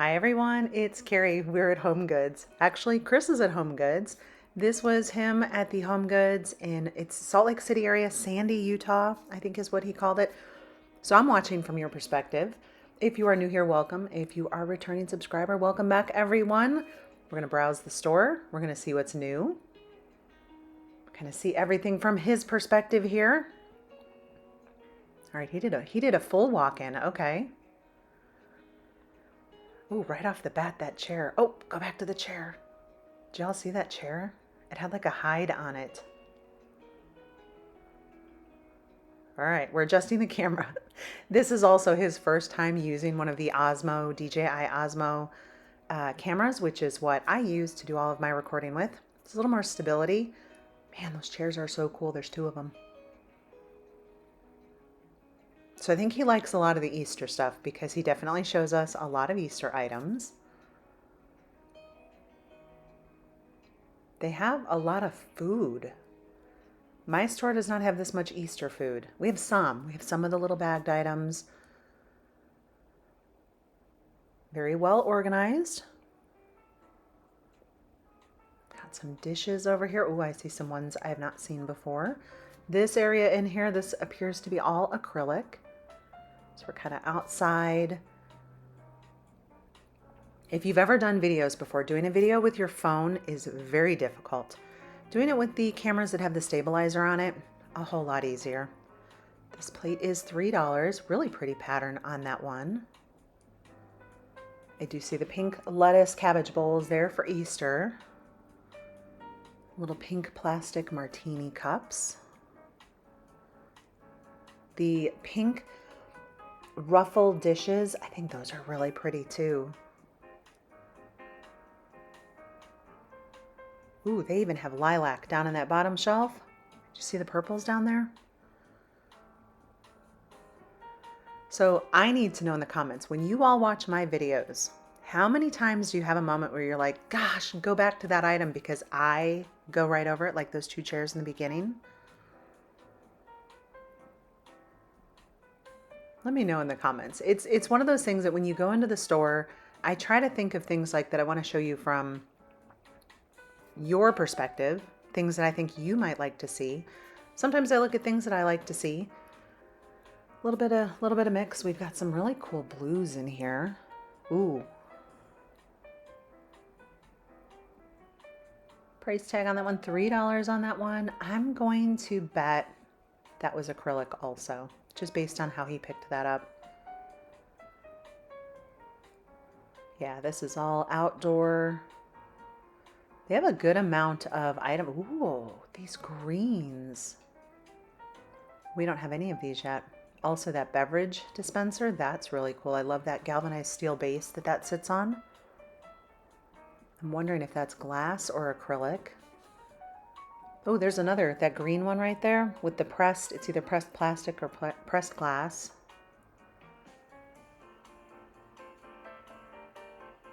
Hi everyone, it's Carrie. We're at HomeGoods. Actually, Chris is at HomeGoods. This was him at the HomeGoods in it's Salt Lake City area, Sandy, Utah, I think is what he called it. So I'm watching from your perspective. If you are new here, welcome. If you are a returning subscriber, welcome back everyone. We're going to browse the store. We're going to see what's new. Kind of see everything from his perspective here. All right, he did a full walk-in. Okay. Ooh, right off the bat, that chair. Oh, go back to the chair. Did y'all see that chair? It had like a hide on it. All right, we're adjusting the camera. This is also his first time using one of the Osmo, DJI Osmo cameras, which is what I use to do all of my recording with. It's a little more stability. Man, those chairs are so cool. There's two of them. So I think he likes a lot of the Easter stuff because he definitely shows us a lot of Easter items. They have a lot of food. My store does not have this much Easter food. We have some. We have some of the little bagged items. Very well organized. Got some dishes over here. Oh, I see some ones I have not seen before. This area in here, this appears to be all acrylic. So we're kind of outside. If you've ever done videos before, doing a video with your phone is very difficult. Doing it with the cameras that have the stabilizer on it, a whole lot easier. This plate is $3. Really pretty pattern on that one. I do see the pink lettuce cabbage bowls there for Easter. Little pink plastic martini cups. The pink ruffle dishes, I think those are really pretty too. Ooh, they even have lilac down in that bottom shelf. Did you see the purples down there? So I need to know in the comments, when you all watch my videos, how many times do you have a moment where you're like, gosh, go back to that item because I go right over it, like those two chairs in the beginning? Let me know in the comments. It's one of those things that when you go into the store, I try to think of things like that I want to show you from your perspective, things that I think you might like to see. Sometimes I look at things that I like to see. A little bit of mix. We've got some really cool blues in here. Ooh. Price tag on that one, $3 on that one. I'm going to bet that was acrylic also, just based on how he picked that up. Yeah, this is all outdoor. They have a good amount of item. Ooh, these greens. We don't have any of these yet. Also that beverage dispenser, that's really cool. I love that galvanized steel base that sits on. I'm wondering if that's glass or acrylic. Oh, there's another, that green one right there with the pressed, it's either pressed plastic or pressed glass.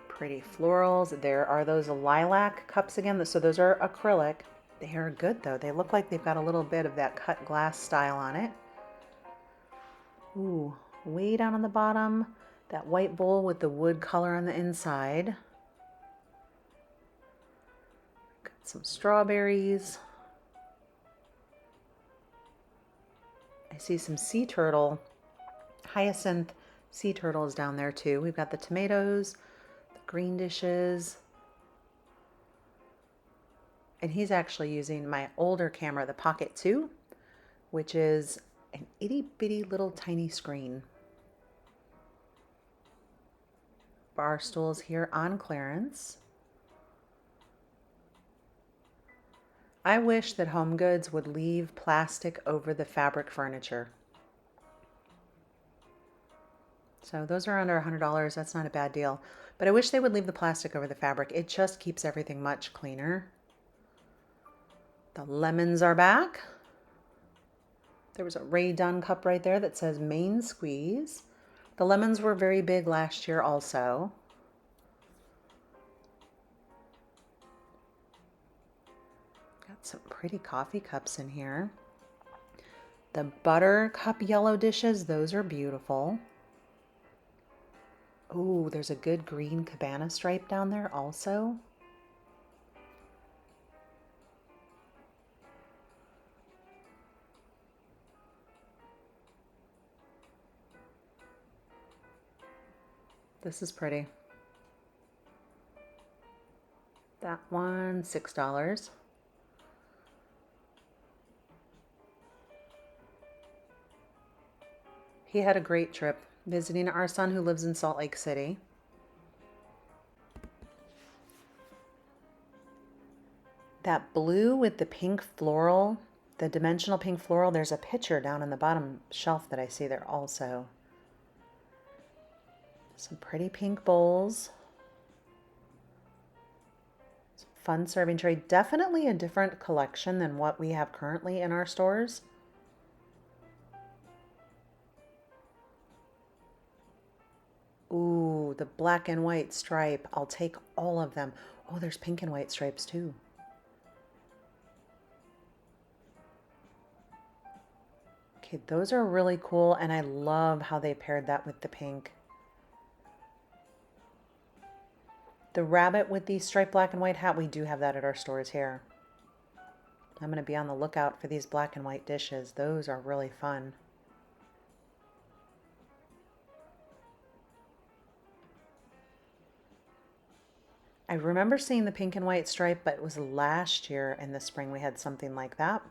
Pretty florals. There are those lilac cups again. So those are acrylic. They are good though. They look like they've got a little bit of that cut glass style on it. Ooh, way down on the bottom, that white bowl with the wood color on the inside. Got some strawberries. I see some sea turtle, hyacinth sea turtles down there too. We've got the tomatoes, the green dishes. And he's actually using my older camera, the Pocket 2, which is an itty bitty little tiny screen. Bar stools here on clearance. I wish that HomeGoods would leave plastic over the fabric furniture. So those are under $100. That's not a bad deal. But I wish they would leave the plastic over the fabric. It just keeps everything much cleaner. The lemons are back. There was a Rae Dunn cup right there that says Main Squeeze. The lemons were very big last year also. Got some pretty coffee cups in here. The buttercup yellow dishes, those are beautiful. Oh, there's a good green cabana stripe down there also. This is pretty. That one, $6. He had a great trip visiting our son who lives in Salt Lake City. That blue with the pink floral, the dimensional pink floral, there's a picture down in the bottom shelf that I see there also. Some pretty pink bowls. Some fun serving tray. Definitely a different collection than what we have currently in our stores. Ooh, the black and white stripe. I'll take all of them. Oh, there's pink and white stripes too. Okay, those are really cool, and I love how they paired that with the pink. The rabbit with the striped black and white hat, we do have that at our stores here. I'm going to be on the lookout for these black and white dishes. Those are really fun. I remember seeing the pink and white stripe, but it was last year in the spring we had something like that.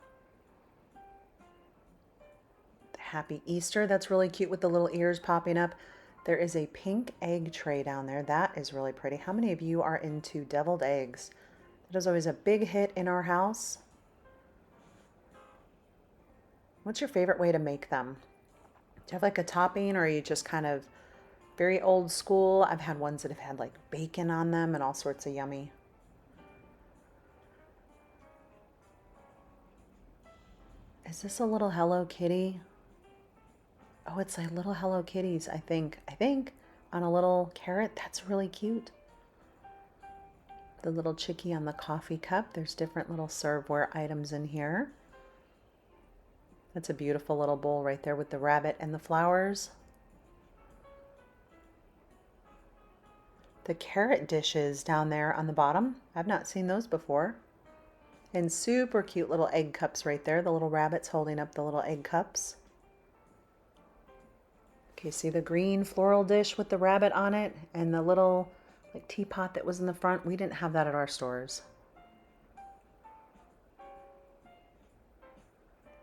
Happy Easter, that's really cute with the little ears popping up. There is a pink egg tray down there. That is really pretty. How many of you are into deviled eggs? That is always a big hit in our house. What's your favorite way to make them? Do you have like a topping, or are you just kind of very old school? I've had ones that have had like bacon on them and all sorts of yummy. Is this a little Hello Kitty? Oh, it's like little Hello Kitties, I think. On a little carrot. That's really cute. The little chickie on the coffee cup. There's different little serveware items in here. That's a beautiful little bowl right there with the rabbit and the flowers. The carrot dishes down there on the bottom. I've not seen those before. And super cute little egg cups right there. The little rabbits holding up the little egg cups. Okay, see the green floral dish with the rabbit on it and the little like teapot that was in the front? We didn't have that at our stores.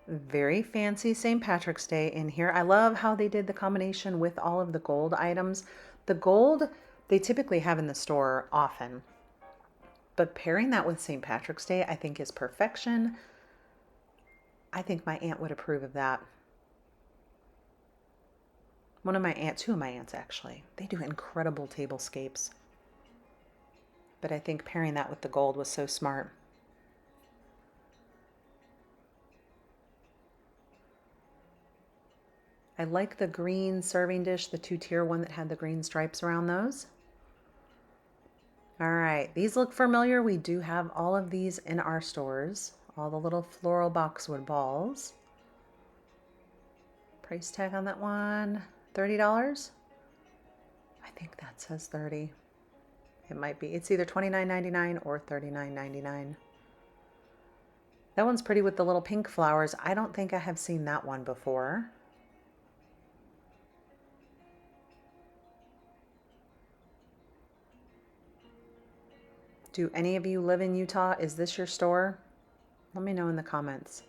Very fancy St. Patrick's Day in here. I love how they did the combination with all of the gold items. The gold they typically have in the store often, but pairing that with St. Patrick's Day I think is perfection. I think my aunt would approve of that. One of my aunts, two of my aunts actually, they do incredible tablescapes. But I think pairing that with the gold was so smart. I like the green serving dish, the two-tier one that had the green stripes around those. All right, these look familiar. We do have all of these in our stores. All the little floral boxwood balls. Price tag on that one, $30. I think that says 30. It might be. It's either $29.99 or $39.99. That one's pretty with the little pink flowers. I don't think I have seen that one before. Do any of you live in Utah? Is this your store? Let me know in the comments.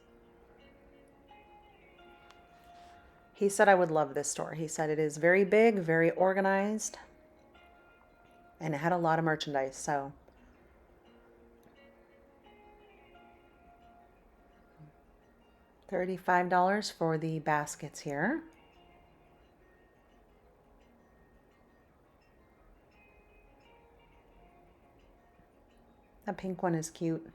He said I would love this store. He said it is very big, very organized, and it had a lot of merchandise, so. $35 for the baskets here. That pink one is cute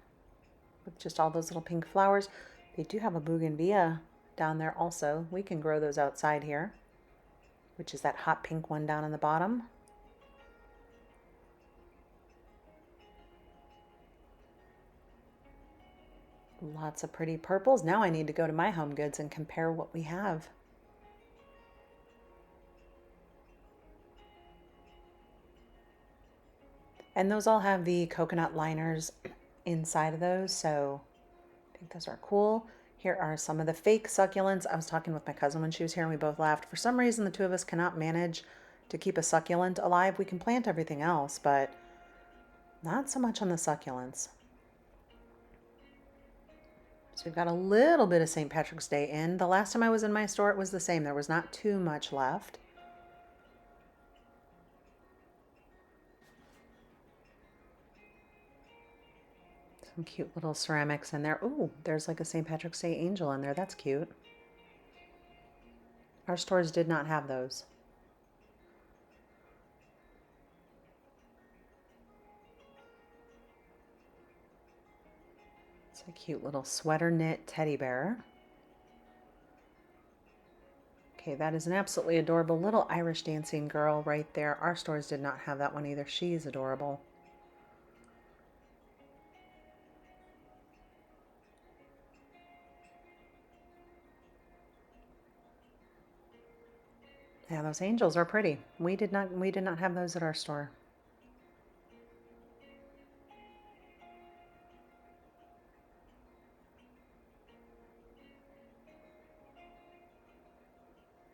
with just all those little pink flowers. They do have a bougainvillea down there also. We can grow those outside here, which is that hot pink one down on the bottom. Lots of pretty purples. Now I need to go to my HomeGoods and compare what we have. And those all have the coconut liners inside of those, so I think those are cool. Here are some of the fake succulents. I was talking with my cousin when she was here and we both laughed. For some reason, the two of us cannot manage to keep a succulent alive. We can plant everything else, but not so much on the succulents. So we've got a little bit of St. Patrick's Day in. The last time I was in my store, it was the same. There was not too much left. Some cute little ceramics in there. Ooh, there's like a St. Patrick's Day angel in there. That's cute. Our stores did not have those. It's a cute little sweater knit teddy bear. Okay, that is an absolutely adorable little Irish dancing girl right there. Our stores did not have that one either. She's adorable. Yeah, those angels are pretty. We did not have those at our store.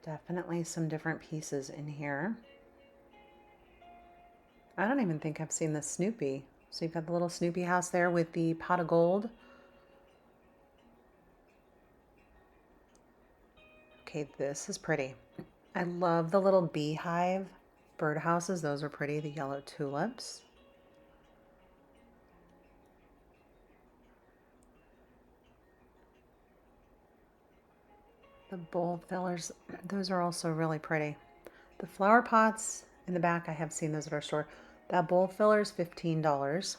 Definitely some different pieces in here. I don't even think I've seen the Snoopy. So you've got the little Snoopy house there with the pot of gold. Okay, this is pretty. I love the little beehive birdhouses. Those are pretty. The yellow tulips. The bowl fillers, those are also really pretty. The flower pots in the back, I have seen those at our store. That bowl filler is $15.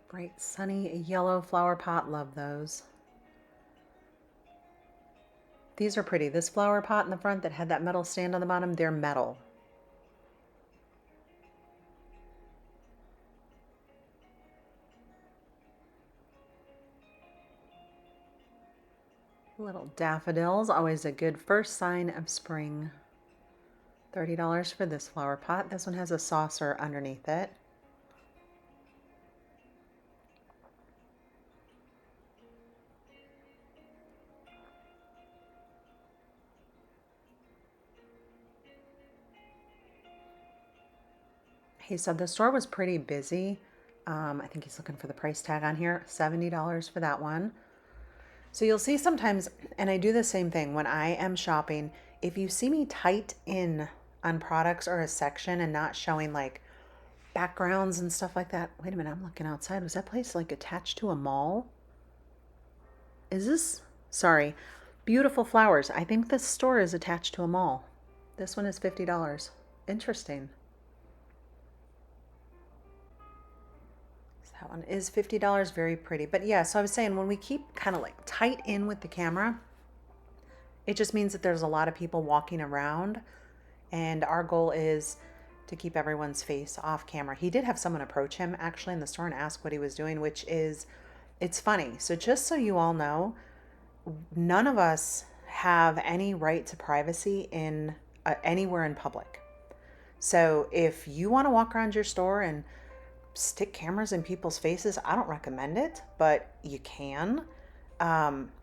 Bright sunny yellow flower pot, love those. These are pretty. This flower pot in the front that had that metal stand on the bottom, they're metal. Little daffodils, always a good first sign of spring. $30 for this flower pot. This one has a saucer underneath it. He said the store was pretty busy. I think he's looking for the price tag on here. $70 for that one. So you'll see sometimes, and I do the same thing when I am shopping, if you see me tight in on products or a section and not showing like backgrounds and stuff like that. Wait a minute, I'm looking outside. Was that place like attached to a mall? Is this? Sorry. Beautiful flowers. I think this store is attached to a mall. This one is $50. Interesting. That one is $50, very pretty. But yeah, so I was saying when we keep kind of like tight in with the camera, it just means that there's a lot of people walking around, and our goal is to keep everyone's face off camera. He did have someone approach him actually in the store and ask what he was doing, which is, it's funny. So just so you all know, none of us have any right to privacy in anywhere in public. So if you want to walk around your store and stick cameras in people's faces, I don't recommend it, but you can.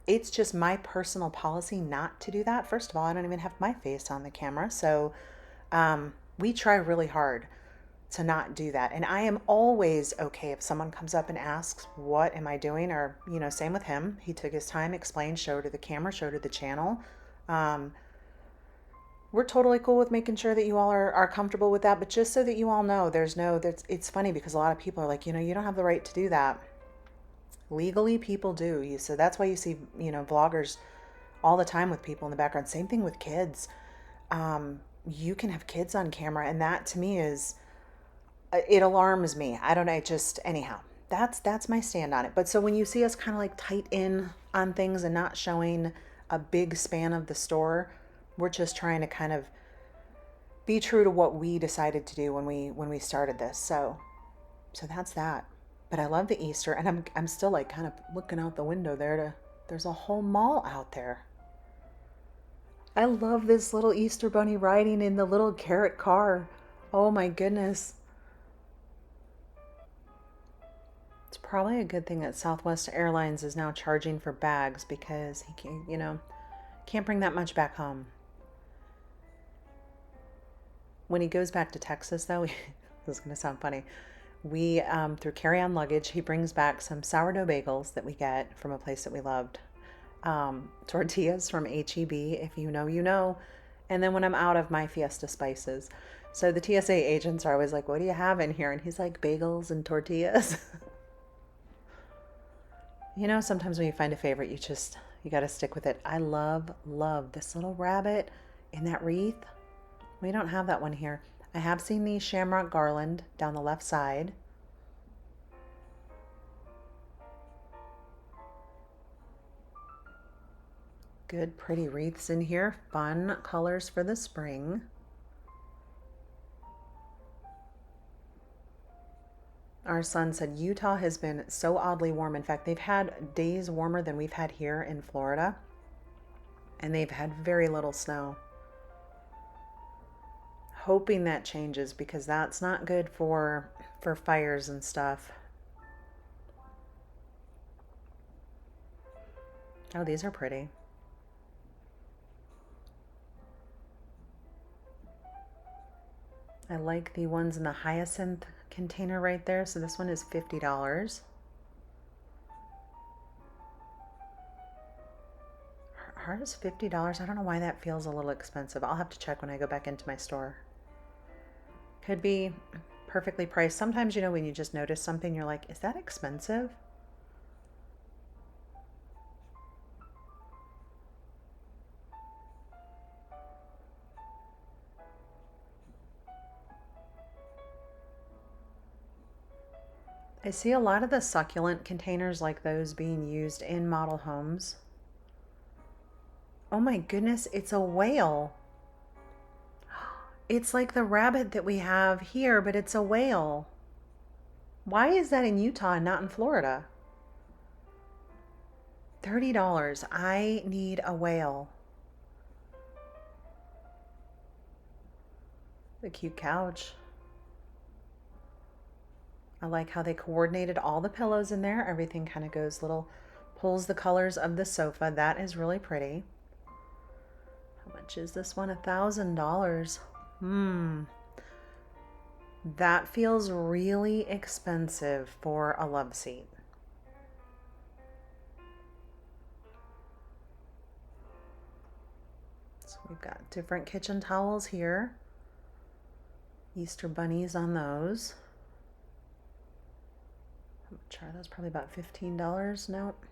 It's just my personal policy not to do that. First of all, I don't even have my face on the camera, so we try really hard to not do that. And I am always okay if someone comes up and asks, what am I doing? Or, same with him. He took his time, explained, showed her the camera, showed her the channel. We're totally cool with making sure that you all are comfortable with that. But just so that you all know, it's funny because a lot of people are like, you don't have the right to do that. Legally, people do. So that's why you see, vloggers all the time with people in the background. Same thing with kids. You can have kids on camera, and that to me it alarms me. I don't know. Anyhow, that's my stand on it. But so when you see us kind of like tight in on things and not showing a big span of the store, we're just trying to kind of be true to what we decided to do when we started this. So that's that. But I love the Easter, and I'm still like kind of looking out the window there there's a whole mall out there. I love this little Easter bunny riding in the little carrot car. Oh my goodness. It's probably a good thing that Southwest Airlines is now charging for bags because he can, can't bring that much back home. When he goes back to Texas, though, this is going to sound funny. We, through carry-on luggage, he brings back some sourdough bagels that we get from a place that we loved. Tortillas from HEB, if you know, you know. And then when I'm out of my Fiesta spices. So the TSA agents are always like, what do you have in here? And he's like, bagels and tortillas. Sometimes when you find a favorite, you got to stick with it. I love this little rabbit in that wreath. We don't have that one here. I have seen the shamrock garland down the left side. Good, pretty wreaths in here. Fun colors for the spring. Our son said Utah has been so oddly warm. In fact, they've had days warmer than we've had here in Florida, and they've had very little snow. Hoping that changes because that's not good for fires and stuff. Oh, these are pretty. I like the ones in the hyacinth container right there. So this one is $50. Hers is $50. I don't know why that feels a little expensive. I'll have to check when I go back into my store. Could be perfectly priced. Sometimes, when you just notice something, you're like, is that expensive? I see a lot of the succulent containers like those being used in model homes. Oh my goodness, it's a whale. It's like the rabbit that we have here, but it's a whale. Why is that in Utah and not in Florida? $30. I need a whale. The cute couch. I like how they coordinated all the pillows in there. Everything kind of pulls the colors of the sofa. That is really pretty. How much is this one? $1,000. That feels really expensive for a love seat. So we've got different kitchen towels here. Easter bunnies on those. How much are those? Probably about $15. Nope.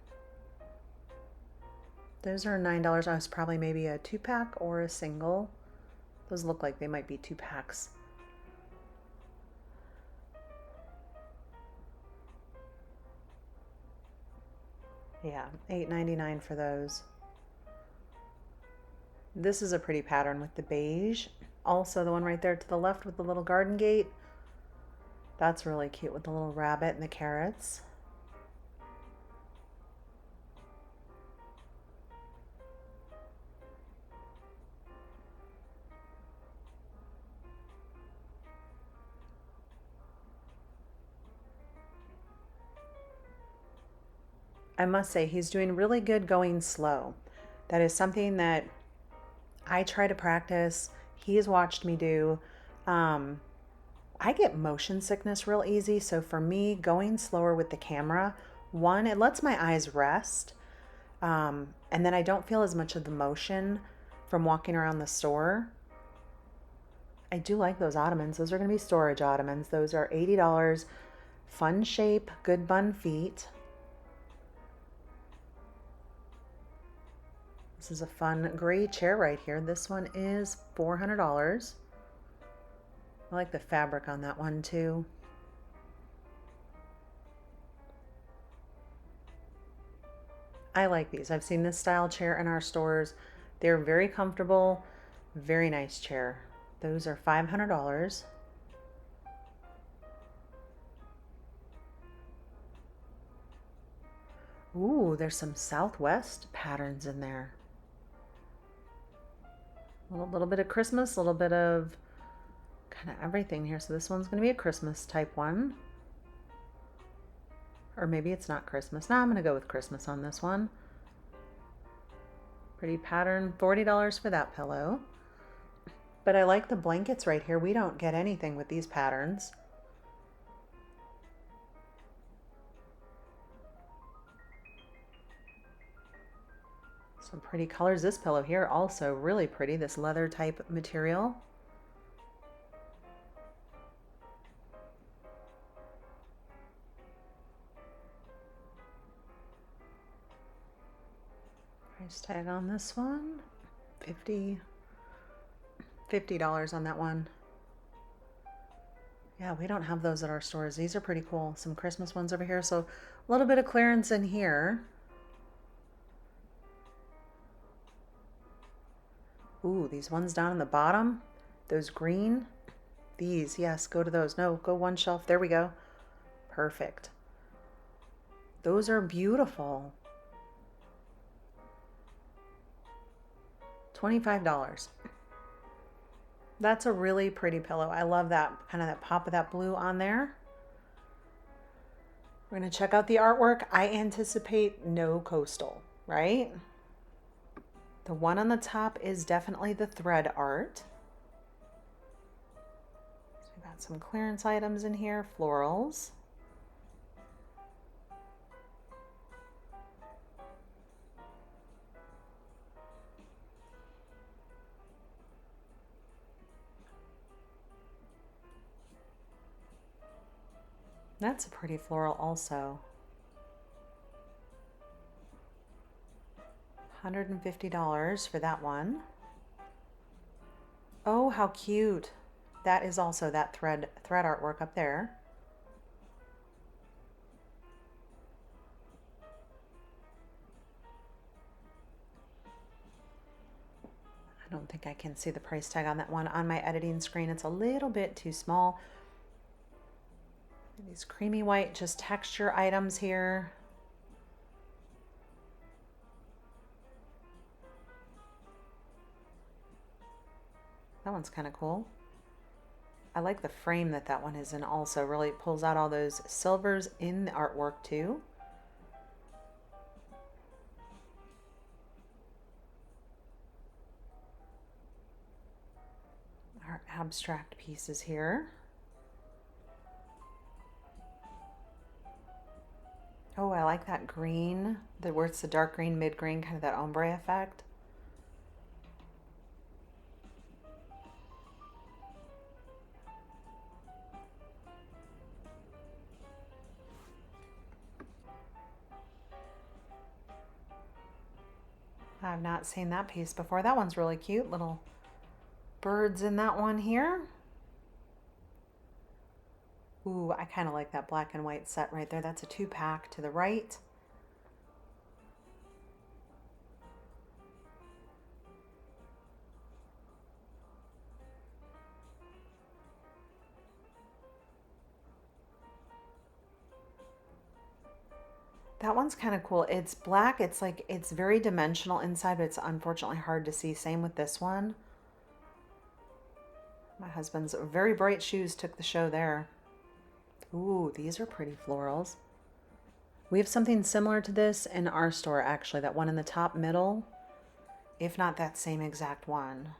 Those are $9. I was probably maybe a 2-pack or a single. Those look like they might be 2-packs. Yeah, $8.99 for those. This is a pretty pattern with the beige. Also, the one right there to the left with the little garden gate. That's really cute with the little rabbit and the carrots. I must say, he's doing really good going slow. That is something that I try to practice. He has watched me do. I get motion sickness real easy. So for me, going slower with the camera, one, it lets my eyes rest. And then I don't feel as much of the motion from walking around the store. I do like those ottomans. Those are going to be storage ottomans. Those are $80. Fun shape, good bun feet. This is a fun gray chair right here. This one is $400. I like the fabric on that one too. I like these. I've seen this style chair in our stores. They're very comfortable, very nice chair. Those are $500. Ooh, there's some Southwest patterns in there. little bit of Christmas, a little bit of kind of everything here. So this one's going to be a Christmas type one. Or maybe it's not Christmas. Now I'm going to go with Christmas on this one. Pretty pattern, $40 for that pillow. But I like the blankets right here. We don't get anything with these patterns. Some pretty colors. This pillow here also really pretty, this leather type material. Price tag on this one, $50 on that one. Yeah, we don't have those at our stores. These are pretty cool. Some Christmas ones over here. So a little bit of clearance in here. Ooh, these ones down in the bottom, those green, these, yes, go to those. No, go one shelf. There we go. Perfect. Those are beautiful. $25. That's a really pretty pillow. I love that kind of that pop of that blue on there. We're going to check out the artwork. I anticipate no coastal, right? The one on the top is definitely the thread art. So we got some clearance items in here, florals. That's a pretty floral also. $150 for that one. Oh, how cute. That is also that thread artwork up there. I don't think I can see the price tag on that one on my editing screen. It's a little bit too small. These creamy white, just texture items here. That one's kind of cool. I like the frame that that one is in also. Really pulls out all those silvers in the artwork too. Our abstract pieces here. Oh, I like that green, where it's the dark green, mid green, kind of that ombre effect. I've not seen that piece before. That one's really cute. Little birds in that one here. Ooh, I kind of like that black and white set right there. That's a 2-pack to the right. That one's kind of cool. It's black. It's like, it's very dimensional inside, but it's unfortunately hard to see. Same with this one. My husband's very bright shoes took the show there. Ooh, these are pretty florals. We have something similar to this in our store, actually. That one in the top middle, if not that same exact one.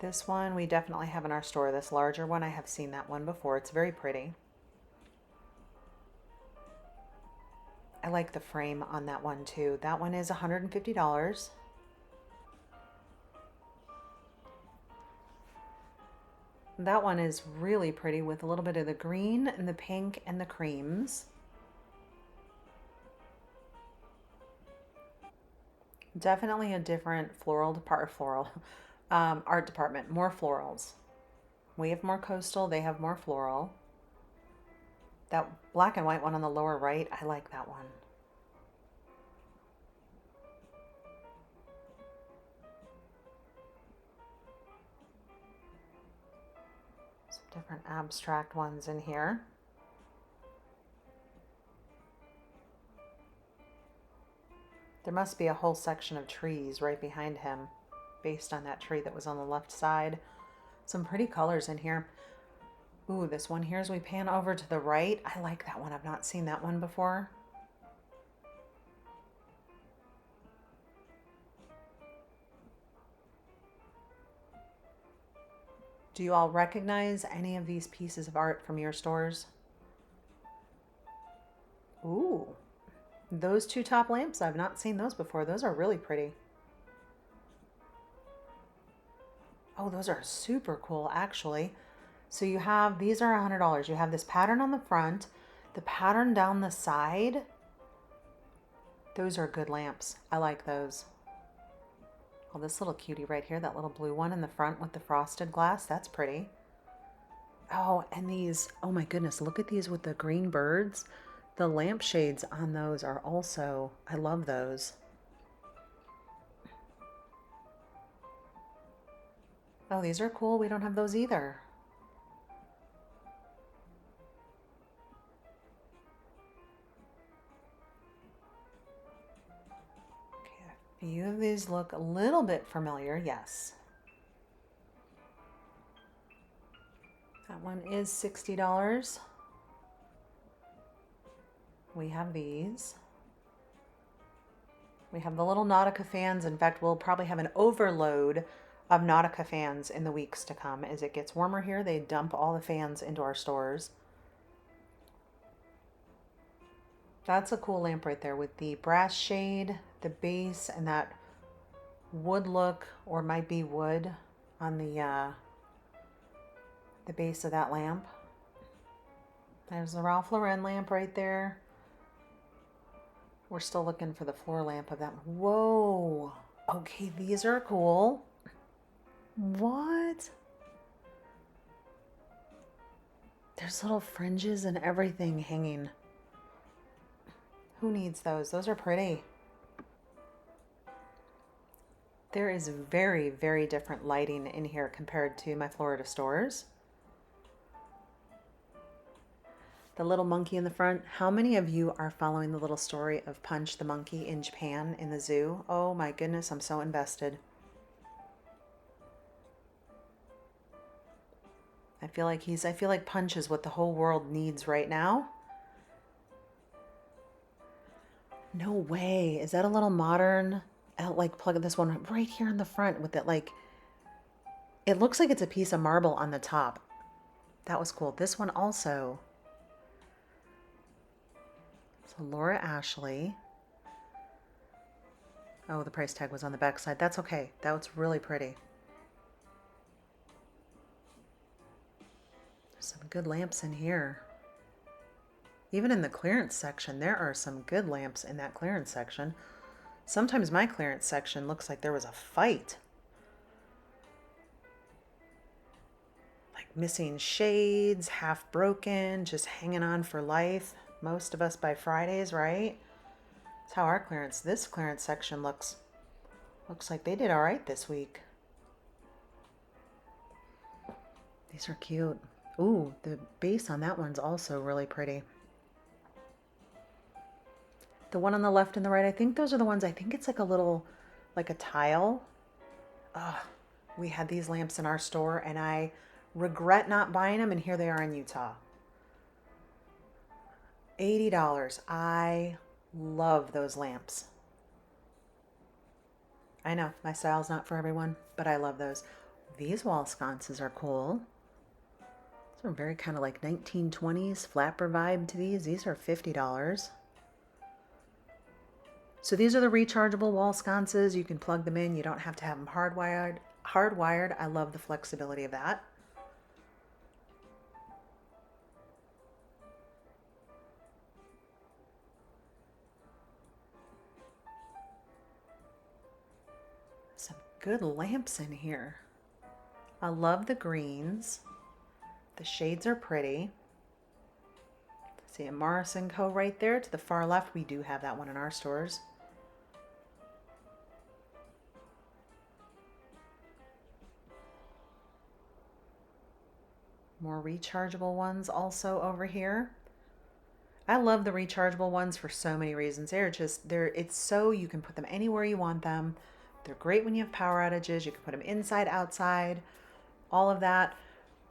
This one we definitely have in our store. This larger one, I have seen that one before. It's very pretty. I like the frame on that one too. That one is $150. That one is really pretty with a little bit of the green and the pink and the creams. Definitely a different art department. More florals. We have more coastal, they have more floral. That black and white one on the lower right, I like that one. Different abstract ones in here. There must be a whole section of trees right behind him based on that tree that was on the left side. Some pretty colors in here. Ooh, this one here as we pan over to the right. I like that one. I've not seen that one before. Do you all recognize any of these pieces of art from your stores? Ooh, those two top lamps, I've not seen those before. Those are really pretty. Oh, those are super cool, actually. So you have, these are $100. You have this pattern on the front, the pattern down the side. Those are good lamps. I like those. Oh, this little cutie right here, that little blue one in the front with the frosted glass, that's pretty. Oh, and these, oh my goodness, look at these with the green birds. The lampshades on those are also, I love those. Oh, these are cool. We don't have those either. Okay, a few of these look a little bit familiar, yes. That one is $60. We have these. We have the little Nautica fans. In fact, we'll probably have an overload of Nautica fans in the weeks to come. As it gets warmer here, they dump all the fans into our stores. That's a cool lamp right there with the brass shade, the base, and that wood look, or might be wood on the base of that lamp. There's the Ralph Lauren lamp right there. We're still looking for the floor lamp of that one. Whoa. Okay, these are cool. What? There's little fringes and everything hanging. Who needs those? Those are pretty. There is very, very different lighting in here compared to my Florida stores. The little monkey in the front. How many of you are following the little story of Punch the monkey in Japan in the zoo? Oh my goodness, I'm so invested. I feel like Punch is what the whole world needs right now. No way. Is that a little modern? I'll like plug this one right here in the front with it like, it looks like it's a piece of marble on the top. That was cool. This one also. So Laura Ashley. Oh, the price tag was on the back side. That's okay. That was really pretty. There's some good lamps in here. Even in the clearance section, there are some good lamps in that clearance section. Sometimes my clearance section looks like there was a fight. Like missing shades, half broken, just hanging on for life. Most of us by Fridays, right? That's how our this clearance section looks. Looks like they did all right this week. These are cute. Ooh, the base on that one's also really pretty. The one on the left and the right, I think those are the ones, I think it's like a little, like a tile. Ugh, we had these lamps in our store and I regret not buying them, and here they are in Utah. $80. I love those lamps. I know, my style's not for everyone, but I love those. These wall sconces are cool. These are very kind of like 1920s flapper vibe to these. These are $50. So these are the rechargeable wall sconces. You can plug them in. You don't have to have them hardwired. I love the flexibility of that. Some good lamps in here. I love the greens. The shades are pretty. See a Morris & Co. right there to the far left. We do have that one in our stores. More rechargeable ones also over here. I love the rechargeable ones for so many reasons. It's so you can put them anywhere you want them. They're great when you have power outages. You can put them inside, outside, all of that.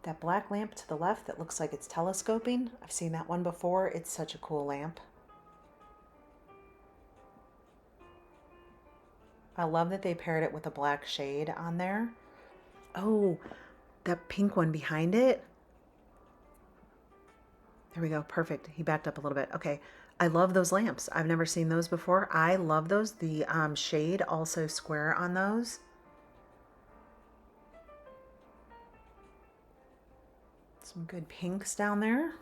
That black lamp to the left that looks like it's telescoping. I've seen that one before. It's such a cool lamp. I love that they paired it with a black shade on there. Oh, that pink one behind it. There we go. Perfect. He backed up a little bit. Okay. I love those lamps. I've never seen those before. I love those. The shade also square on those. Some good pinks down there.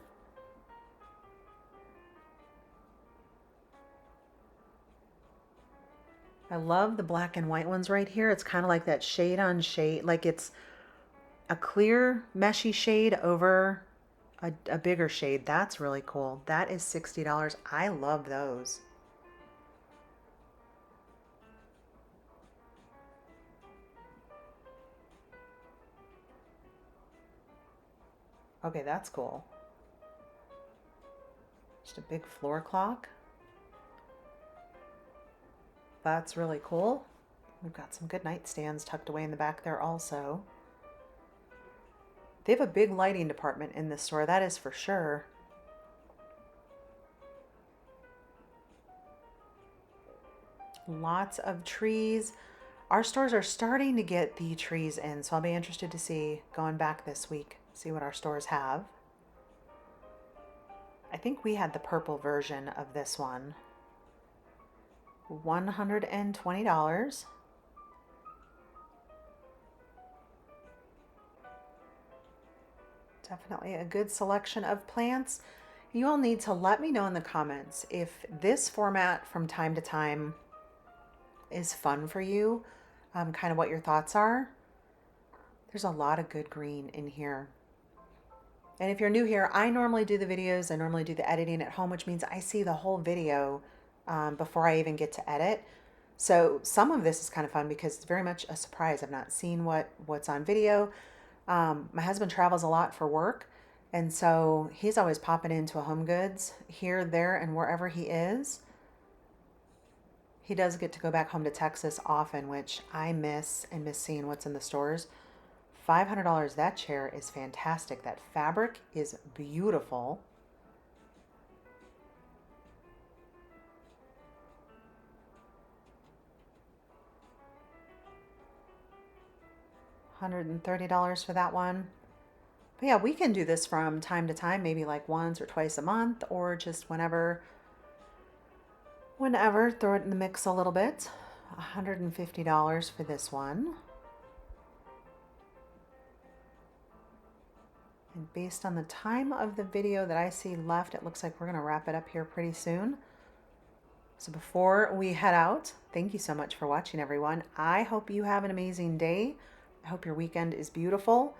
I love the black and white ones right here. It's kind of like that shade on shade, like it's a clear meshy shade over a bigger shade. That's really cool. That is $60. I love those. Okay, that's cool. Just a big floor clock. That's really cool. We've got some good nightstands tucked away in the back there also. They have a big lighting department in this store, that is for sure. Lots of trees. Our stores are starting to get the trees in, so I'll be interested to see, going back this week, see what our stores have. I think we had the purple version of this one. $120. Definitely a good selection of plants. You all need to let me know in the comments if this format from time to time is fun for you, kind of what your thoughts are. There's a lot of good green in here. And if you're new here, I normally do the videos, I normally do the editing at home, which means I see the whole video before I even get to edit. So some of this is kind of fun because it's very much a surprise. I've not seen what's on video. My husband travels a lot for work, and so he's always popping into a HomeGoods here, there, and wherever he is. He does get to go back home to Texas often, which I miss and miss seeing what's in the stores. $500, that chair is fantastic. That fabric is beautiful. $130 for that one. But yeah, we can do this from time to time, maybe like once or twice a month, or just whenever, throw it in the mix a little bit. $150 for this one. And based on the time of the video that I see left, it looks like we're going to wrap it up here pretty soon. So before we head out, thank you so much for watching, everyone. I hope you have an amazing day. I hope your weekend is beautiful.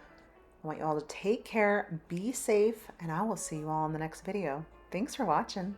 I want you all to take care, be safe, and I will see you all in the next video. Thanks for watching.